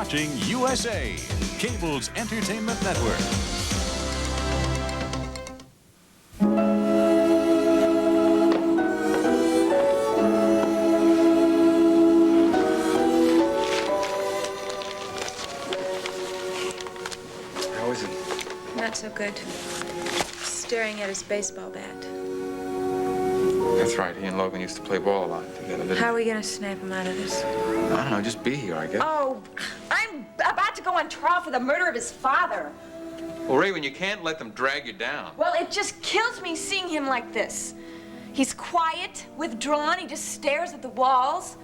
watching USA, cable's entertainment network. How is it? Not so good. Staring at his baseball bat. That's right. He and Logan used to play ball a lot together. How are we gonna snap him out of this? I don't know. Just be here, I guess. Oh, I'm about to go on trial for the murder of his father. Well, Raven, you can't let them drag you down. Well, it just kills me seeing him like this. He's quiet, withdrawn, he just stares at the walls.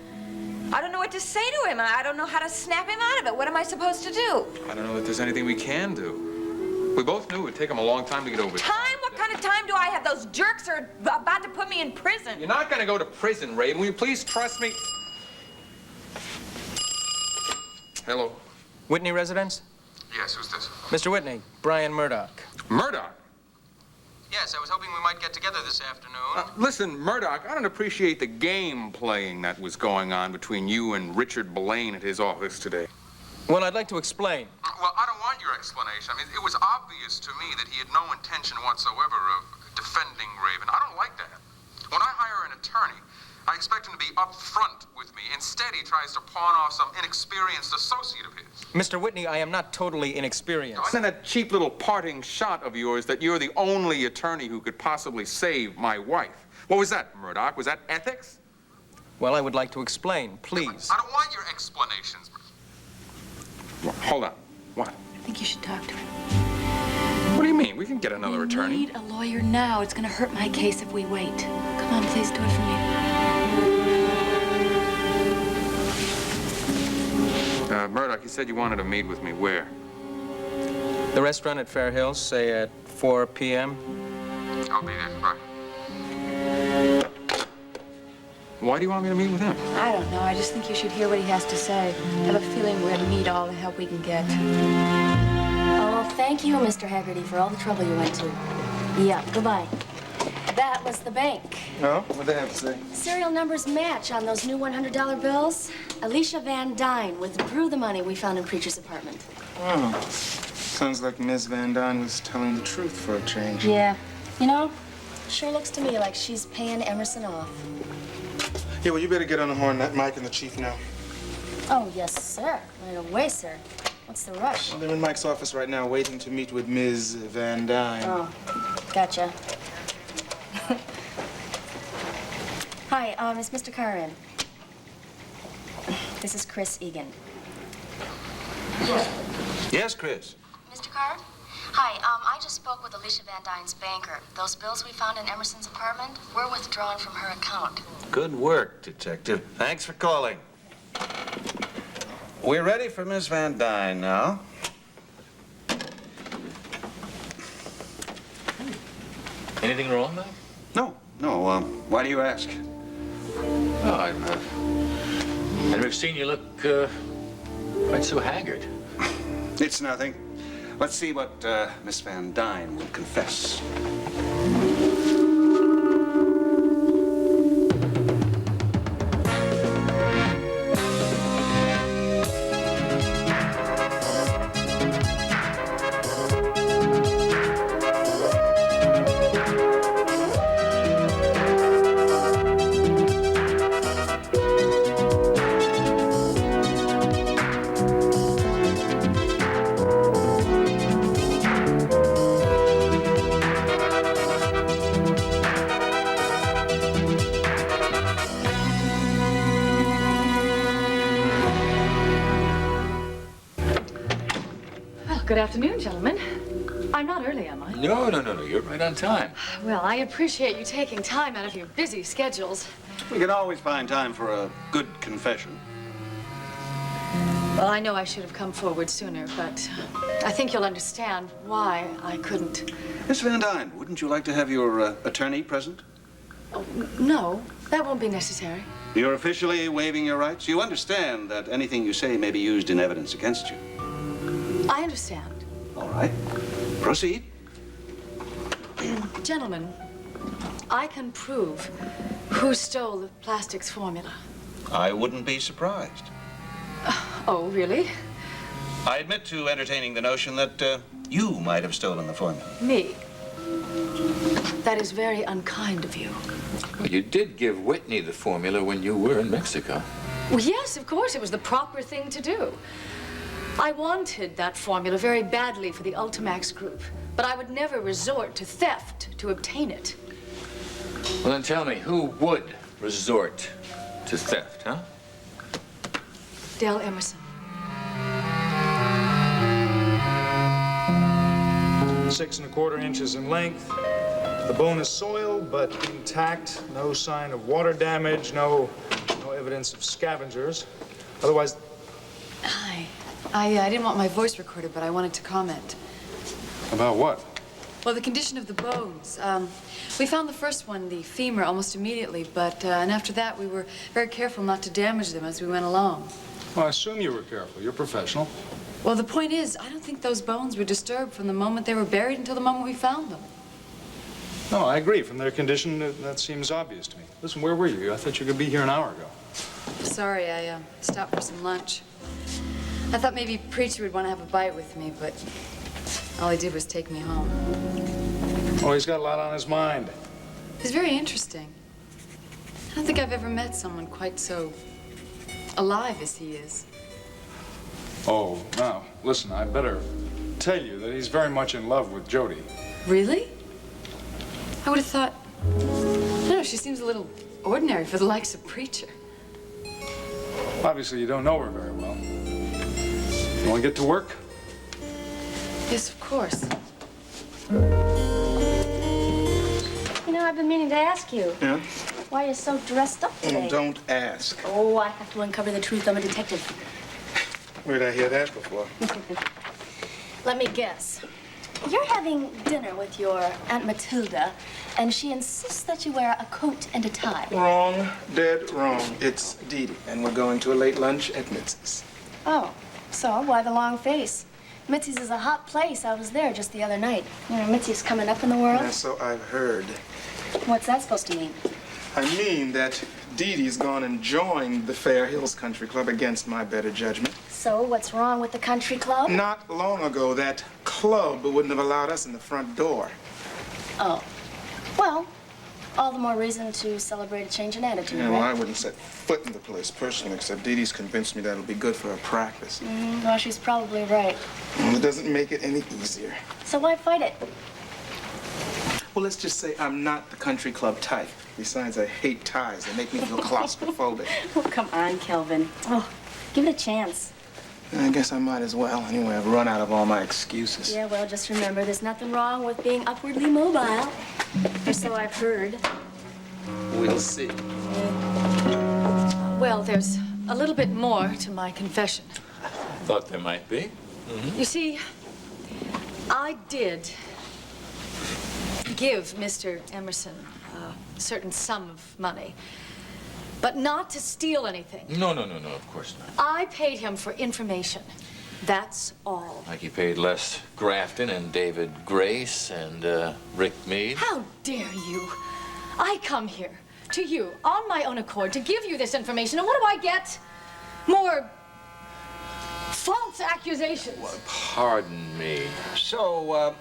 I don't know what to say to him. I don't know how to snap him out of it. What am I supposed to do? I don't know that there's anything we can do. We both knew it would take him a long time to get over it. Time? What kind of time do I have? Those jerks are about to put me in prison. You're not going to go to prison, Raven. Will you please trust me? Hello. Whitney residence? Yes, who's this? Mr. Whitney, Brian Murdoch. Murdoch? Yes, I was hoping we might get together this afternoon. Listen, Murdoch, I don't appreciate the game playing that was going on between you and Richard Blaine at his office today. Well, I'd like to explain. Well, I don't want your explanation. I mean, it was obvious to me that he had no intention whatsoever of defending Raven. I don't like that. When I hire an attorney, I expect him to be upfront with me. Instead, he tries to pawn off some inexperienced associate of his. Mr. Whitney, I am not totally inexperienced. And then that cheap little parting shot of yours that you're the only attorney who could possibly save my wife. What was that, Murdoch? Was that ethics? Well, I would like to explain, please. I don't want your explanations. Well, hold on. What? I think you should talk to him. What do you mean? We can get another attorney. We need a lawyer now. It's gonna hurt my case if we wait. Come on, please do it for me. Murdoch, you said you wanted to meet with me. Where? The restaurant at Fair Hills, say at 4 p.m. I'll be there. Right. Why do you want me to meet with him? I don't know. I just think you should hear what he has to say. I have a feeling we're gonna need all the help we can get. Oh, thank you, Mr. Haggerty, for all the trouble you went to. Yeah, goodbye. That was the bank. No? What'd they have to say? Serial numbers match on those new $100 bills. Alicia Van Dyne withdrew the money we found in Preacher's apartment. Oh. Sounds like Ms. Van Dyne was telling the truth for a change. Yeah. You know, sure looks to me like she's paying Emerson off. Yeah, well, you better get on the horn. That Mike and the chief know. Oh, yes, sir. Right away, sir. What's the rush? Well, they're in Mike's office right now waiting to meet with Ms. Van Dyne. Oh, gotcha. Hi, is Mr. Carr in? This is Chris Egan. Yes, Chris. Mr. Carr? Hi, I just spoke with Alicia Van Dyne's banker. Those bills we found in Emerson's apartment were withdrawn from her account. Good work, Detective. Thanks for calling. We're ready for Miss Van Dyne now. Anything wrong, Mike? No. Why do you ask? Oh, I've never seen you look quite so haggard. It's nothing. Let's see what Miss Van Dyne will confess. Good afternoon, gentlemen. I'm not early, am I? No. You're right on time. Well, I appreciate you taking time out of your busy schedules. We can always find time for a good confession. Well, I know I should have come forward sooner, but I think you'll understand why I couldn't. Miss Van Dyne, wouldn't you like to have your attorney present? Oh, no, that won't be necessary. You're officially waiving your rights? You understand that anything you say may be used in evidence against you. I understand. All right. Proceed. Gentlemen, I can prove who stole the plastics formula. I wouldn't be surprised. Oh, really? I admit to entertaining the notion that you might have stolen the formula. Me? That is very unkind of you. Well, you did give Whitney the formula when you were in Mexico. Well, yes, of course. It was the proper thing to do. I wanted that formula very badly for the Ultimax group, but I would never resort to theft to obtain it. Well, then tell me, who would resort to theft, huh? Dale Emerson. 6 1/4 inches in length. The bone is soiled but intact. No sign of water damage. No evidence of scavengers. Otherwise. Hi. I didn't want my voice recorded, but I wanted to comment. About what? Well, the condition of the bones. We found the first one, the femur, almost immediately, but and after that we were very careful not to damage them as we went along. Well, I assume you were careful. You're professional. Well, the point is, I don't think those bones were disturbed from the moment they were buried until the moment we found them. No, I agree. From their condition, that seems obvious to me. Listen, where were you? I thought you could be here an hour ago. Sorry, I stopped for some lunch. I thought maybe Preacher would want to have a bite with me, but all he did was take me home. Oh, he's got a lot on his mind. He's very interesting. I don't think I've ever met someone quite so alive as he is. Oh, now, listen, I better tell you that he's very much in love with Jody. Really? I would have thought... No, she seems a little ordinary for the likes of Preacher. Obviously, you don't know her very well. You want to get to work? Yes, of course. You know, I've been meaning to ask you. Yeah? Why you're so dressed up today. Oh, don't ask. Oh, I have to uncover the truth. I'm a detective. Where'd I hear that before? Let me guess. You're having dinner with your Aunt Matilda, and she insists that you wear a coat and a tie. Wrong. Dead wrong. It's Dee Dee, and we're going to a late lunch at Mitzi's. Oh, so why the long face? Mitzi's is a hot place. I was there just the other night. You know, Mitzi's coming up in the world. Yeah, so I've heard. What's that supposed to mean? I mean that Dee Dee's gone and joined the Fair Hills Country Club against my better judgment. So what's wrong with the country club? Not long ago, that club wouldn't have allowed us in the front door. Oh. Well, all the more reason to celebrate a change in attitude, Yeah, well, I right? wouldn't set foot in the place personally, except Dee Dee's convinced me that'll be good for her practice. Well, she's probably right. And it doesn't make it any easier. So why fight it? Well, let's just say I'm not the country club type. Besides, I hate ties. They make me feel claustrophobic. Oh, come on, Kelvin. Oh, give it a chance. I guess I might as well. Anyway, I've run out of all my excuses. Yeah, well, just remember, there's nothing wrong with being upwardly mobile. Or so I've heard. We'll see. Well, there's a little bit more to my confession. Thought there might be. You see, I did give Mr. Emerson a certain sum of money, but not to steal anything. No, of course not. I paid him for information. That's all. Like you paid Les Grafton and David Grace and Rick Meade. How dare you? I come here to you on my own accord to give you this information, and what do I get? More false accusations. Pardon me. So,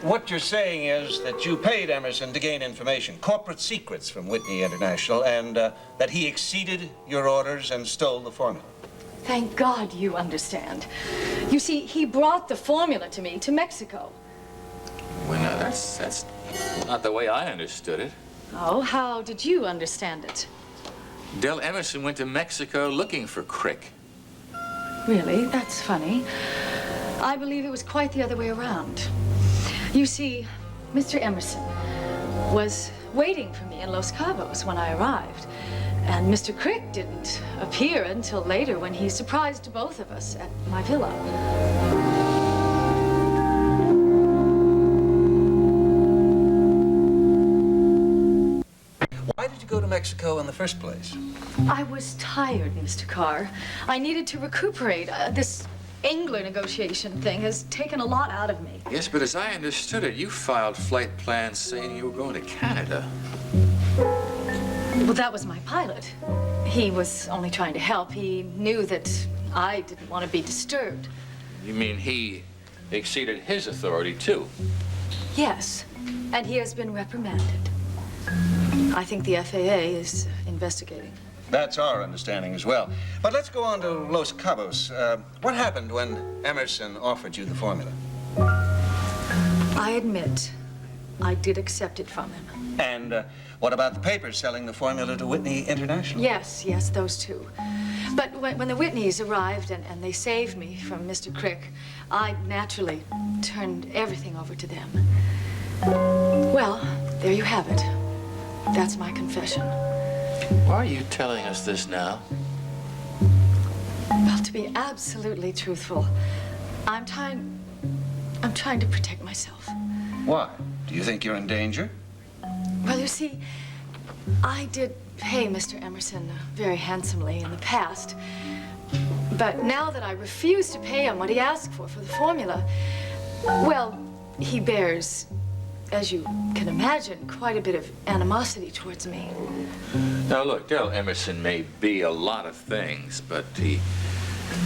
what you're saying is that you paid Emerson to gain information, corporate secrets from Whitney International, and that he exceeded your orders and stole the formula. Thank God you understand. You see, he brought the formula to me, to Mexico. Well, now, that's not the way I understood it. Oh, how did you understand it? Del Emerson went to Mexico looking for Crick. Really? That's funny. I believe it was quite the other way around. You see, Mr. Emerson was waiting for me in Los Cabos when I arrived. And Mr. Crick didn't appear until later when he surprised both of us at my villa. Why did you go to Mexico in the first place? I was tired, Mr. Carr. I needed to recuperate. This Engler negotiation thing has taken a lot out of me. Yes, but as I understood it, you filed flight plans saying you were going to Canada. Well, that was my pilot. He was only trying to help. He knew that I didn't want to be disturbed. You mean he exceeded his authority, too? Yes, and he has been reprimanded. I think the FAA is investigating. That's our understanding as well. But let's go on to Los Cabos. What happened when Emerson offered you the formula? I admit I did accept it from him. And what about the papers selling the formula to Whitney International? Yes, those two. But when the Whitneys arrived and they saved me from Mr. Crick, I naturally turned everything over to them. Well, there you have it. That's my confession. Why are you telling us this now? Well, to be absolutely truthful, I'm trying to protect myself. Why? Do you think you're in danger? Well, you see, I did pay Mr. Emerson very handsomely in the past. But now that I refuse to pay him what he asked for the formula, well, he bears, as you can imagine, quite a bit of animosity towards me. Now, look, Del Emerson may be a lot of things, but he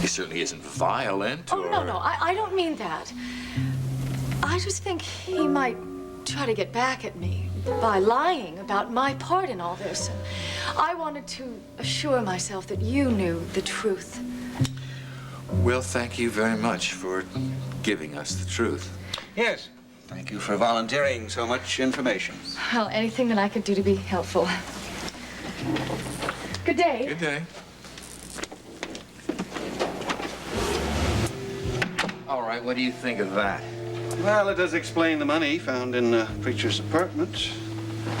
certainly isn't violent or... Oh, no, I don't mean that. I just think he might try to get back at me by lying about my part in all this. And I wanted to assure myself that you knew the truth. Well, thank you very much for giving us the truth. Yes. Thank you for volunteering so much information. Well, anything that I could do to be helpful. Good day. Good day. All right, what do you think of that? Well, it does explain the money found in Preacher's apartment.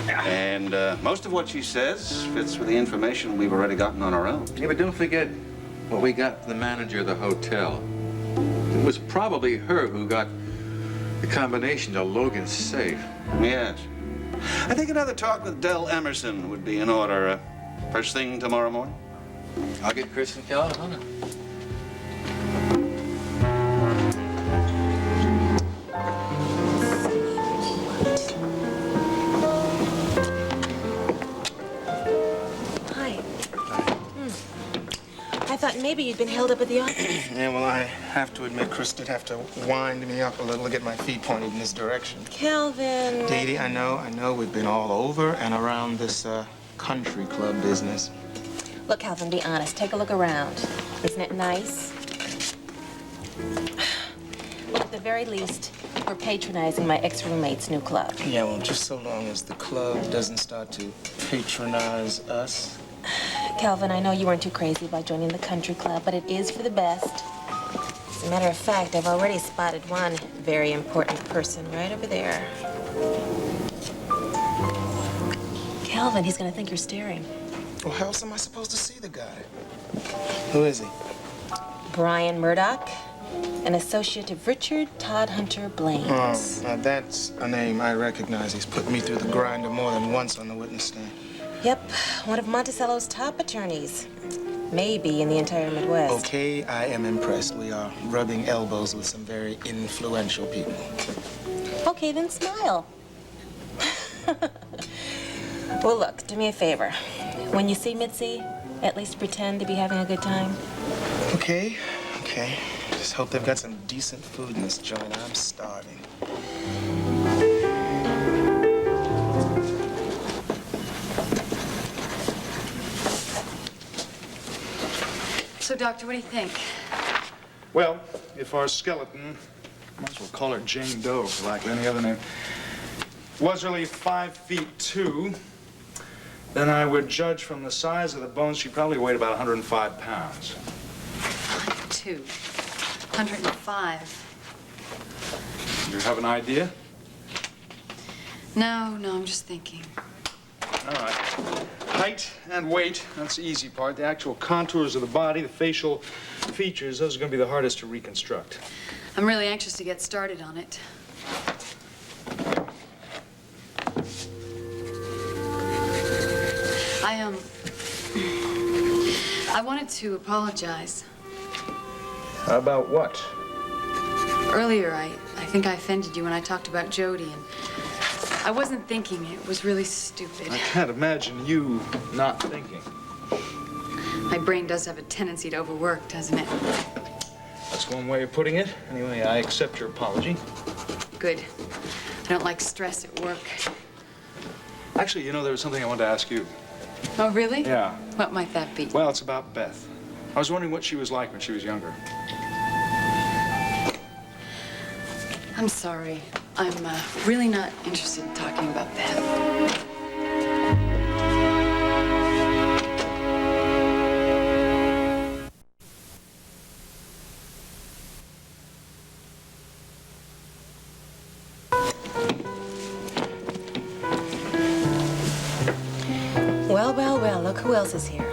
And most of what she says fits with the information we've already gotten on our own. Yeah, but don't forget what we got from the manager of the hotel. It was probably her who got the combination to Logan's safe. Yes. I think another talk with Del Emerson would be in order. First thing tomorrow morning. I'll get Chris and Calvin on it. I thought maybe you'd been held up at the office. Yeah, well, I have to admit, Chris did have to wind me up a little to get my feet pointed in this direction. Calvin. Dee Dee, I know we've been all over and around this country club business. Look, Calvin, be honest. Take a look around. Isn't it nice? Well, at the very least, we're patronizing my ex-roommate's new club. Yeah, well, just so long as the club doesn't start to patronize us. Calvin, I know you weren't too crazy about joining the country club, but it is for the best. As a matter of fact, I've already spotted one very important person right over there. Calvin, he's gonna think you're staring. Well, how else am I supposed to see the guy? Who is he? Brian Murdoch, an associate of Richard Todd Hunter Blaines. Oh, now that's a name I recognize. He's put me through the grinder more than once on the witness stand. Yep, one of Monticello's top attorneys. Maybe in the entire Midwest. Okay, I am impressed. We are rubbing elbows with some very influential people. Okay, then smile. Well, look, do me a favor. When you see Mitzi, at least pretend to be having a good time. Okay. Just hope they've got some decent food in this joint. I'm starving. So, Doctor, what do you think? Well, if our skeleton, might as well call her Jane Doe for lack of any other name, was really 5'2", then I would judge from the size of the bones she probably weighed about 105 pounds. 5'2", 105. You have an idea? No, I'm just thinking. All right. Height and weight, that's the easy part. The actual contours of the body, the facial features, those are going to be the hardest to reconstruct. I'm really anxious to get started on it. I wanted to apologize. About what? Earlier, I think I offended you when I talked about Jody, and I wasn't thinking. It was really stupid. I can't imagine you not thinking. My brain does have a tendency to overwork, doesn't it? That's one way of putting it. Anyway, I accept your apology. Good. I don't like stress at work. Actually, you know, there was something I wanted to ask you. Oh, really? Yeah. What might that be? Well, it's about Beth. I was wondering what she was like when she was younger. I'm sorry. I'm really not interested in talking about Beth. Well, well, well, look who else is here.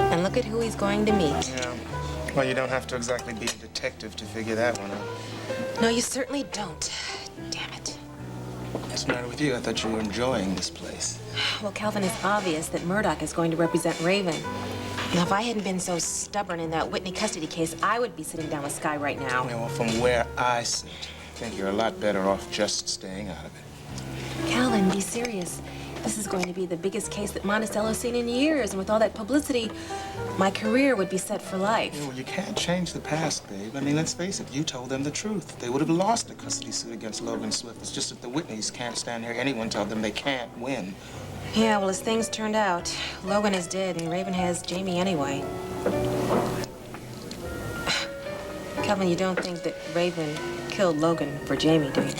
And look at who he's going to meet. Yeah. Well, you don't have to exactly be a detective to figure that one out. No, you certainly don't. Damn it. What's the matter with you? I thought you were enjoying this place. Well, Calvin, it's obvious that Murdoch is going to represent Raven. Now, if I hadn't been so stubborn in that Whitney custody case, I would be sitting down with Sky right now. Yeah, well, from where I sit, I think you're a lot better off just staying out of it. Calvin, be serious. This is going to be the biggest case that Monticello's seen in years, and with all that publicity, my career would be set for life. Yeah, well, you can't change the past, babe. I mean, let's face it, you told them the truth. They would have lost the custody suit against Logan Swift. It's just that the Whitneys can't stand here anyone tell them they can't win. Yeah, well, as things turned out, Logan is dead, and Raven has Jamie anyway. Calvin, you don't think that Raven killed Logan for Jamie, do you?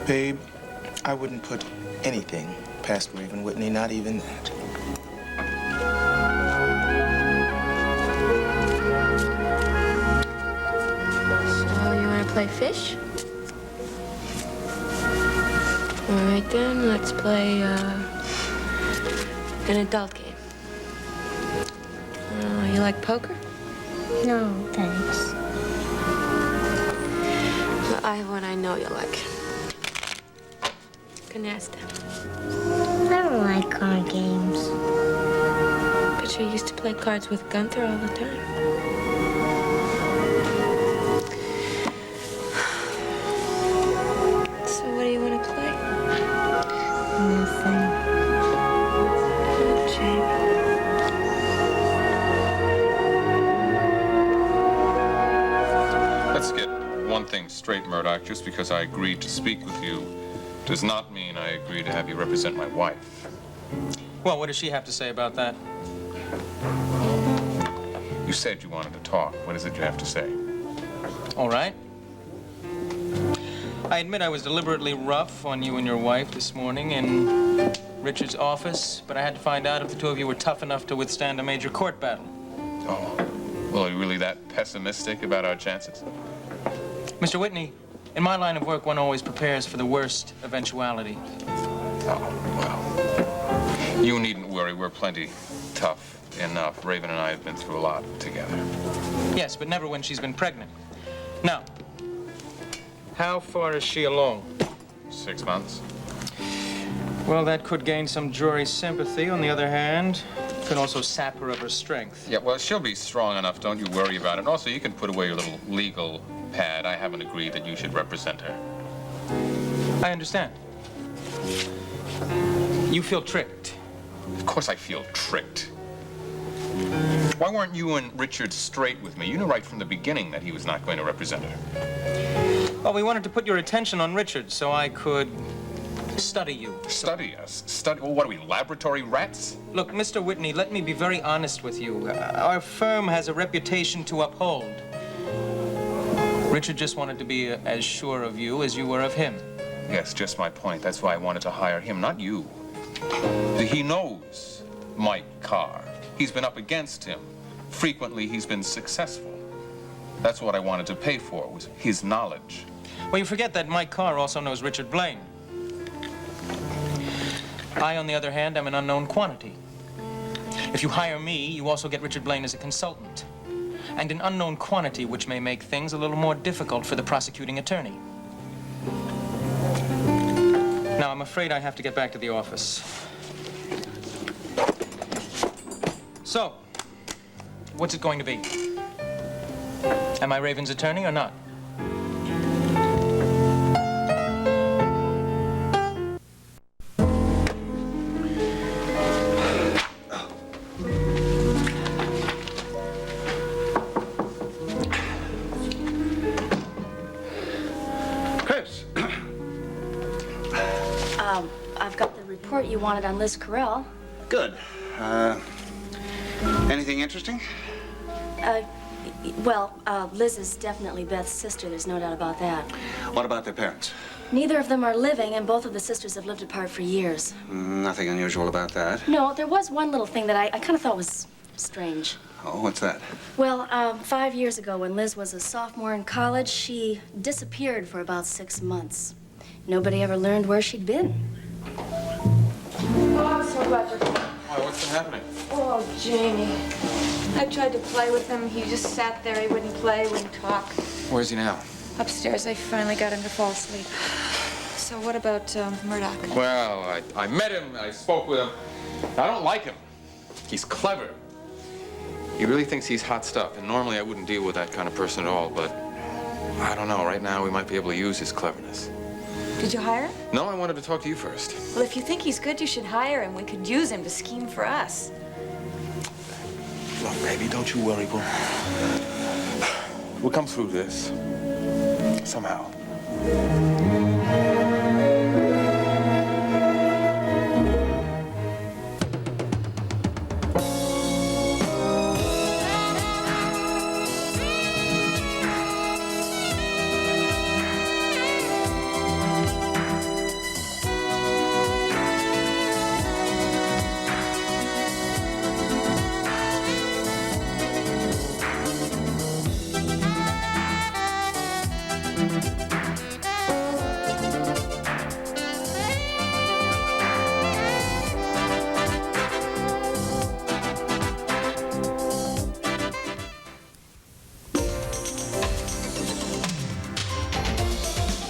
Babe, I wouldn't put anything past Raven Whitney, not even that. So, you want to play fish? All right, then, let's play, an adult game. You like poker? No, thanks. Well, I have one I know you'll like. Canasta. I don't like card games. But you used to play cards with Gunther all the time. So what do you want to play? Nothing. Oh, Jamie. Let's get one thing straight, Murdoch. Just because I agreed to speak with you does not mean I agree to have you represent my wife. Well, what does she have to say about that? You said you wanted to talk. What is it you have to say? All right. I admit I was deliberately rough on you and your wife this morning in Richard's office, but I had to find out if the two of you were tough enough to withstand a major court battle. Oh, well, are you really that pessimistic about our chances? Mr. Whitney, in my line of work, one always prepares for the worst eventuality. Oh, well. You needn't worry. We're plenty tough enough. Raven and I have been through a lot together. Yes, but never when she's been pregnant. Now, how far is she along? 6 months. Well, that could gain some jury sympathy. On the other hand, it could also sap her of her strength. Yeah, well, she'll be strong enough. Don't you worry about it. And also, you can put away your little legal pad. I haven't agreed that you should represent her. I understand. You feel tricked. Of course I feel tricked. Why weren't you and Richard straight with me? You knew right from the beginning that he was not going to represent her. Well, we wanted to put your attention on Richard so I could study you. Study us? Study? Well, what are we, laboratory rats? Look, Mr. Whitney, let me be very honest with you. Our firm has a reputation to uphold. Richard just wanted to be as sure of you as you were of him. Yes, just my point. That's why I wanted to hire him, not you. He knows Mike Carr. He's been up against him. Frequently, he's been successful. That's what I wanted to pay for, was his knowledge. Well, you forget that Mike Carr also knows Richard Blaine. I, on the other hand, am an unknown quantity. If you hire me, you also get Richard Blaine as a consultant. And an unknown quantity which may make things a little more difficult for the prosecuting attorney. Now, I'm afraid I have to get back to the office. So, what's it going to be? Am I Raven's attorney or not? report you wanted on Liz Carell. Good. Anything interesting? Liz is definitely Beth's sister. There's no doubt about that. What about their parents? Neither of them are living, and both of the sisters have lived apart for years. Nothing unusual about that. No, there was one little thing that I kind of thought was strange. Oh, what's that? Well, 5 years ago, when Liz was a sophomore in college, she disappeared for about 6 months. Nobody ever learned where she'd been. Oh, I'm so glad you're here. Why, what's been happening? Oh, Jamie. I tried to play with him. He just sat there. He wouldn't play, wouldn't talk. Where's he now? Upstairs, I finally got him to fall asleep. So what about Murdoch? Well, I met him, I spoke with him. I don't like him. He's clever. He really thinks he's hot stuff, and normally I wouldn't deal with that kind of person at all, but I don't know. Right now, we might be able to use his cleverness. Did you hire him? No, I wanted to talk to you first. Well, if you think he's good, you should hire him. We could use him to scheme for us. Look, baby, don't you worry. We'll come through this. Somehow.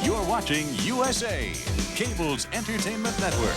You're watching USA, Cable's entertainment network.